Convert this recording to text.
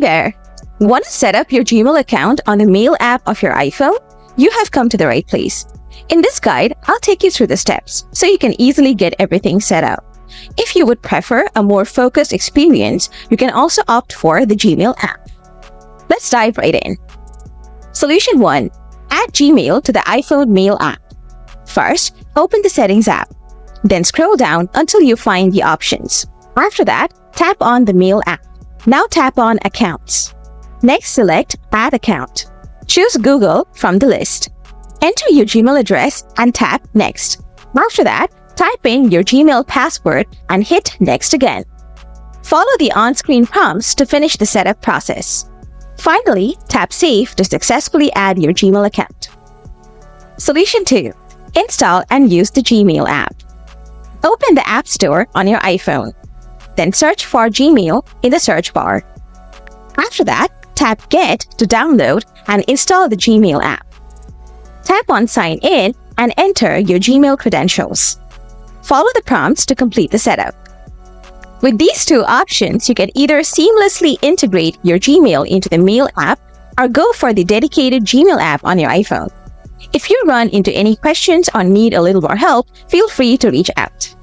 there! Want to set up your Gmail account on the Mail app of your iPhone? You have come to the right place. In this guide, I'll take you through the steps so you can easily get everything set up. If you would prefer a more focused experience, you can also opt for the Gmail app. Let's dive right in. Solution 1. Add Gmail to the iPhone Mail app. First, open the Settings app. Then scroll down until you find the options. After that, tap on the Mail app. Now tap on Accounts. Next, select Add Account. Choose Google from the list. Enter your Gmail address and tap Next. After that, type in your Gmail password and hit Next again. Follow the on-screen prompts to finish the setup process. Finally, tap Save to successfully add your Gmail account. Solution 2. Install and use the Gmail app. Open the App Store on your iPhone. Then search for Gmail in the search bar. After that, tap Get to download and install the Gmail app. Tap on Sign In and enter your Gmail credentials. Follow the prompts to complete the setup. With these two options, you can either seamlessly integrate your Gmail into the Mail app or go for the dedicated Gmail app on your iPhone. If you run into any questions or need a little more help, feel free to reach out.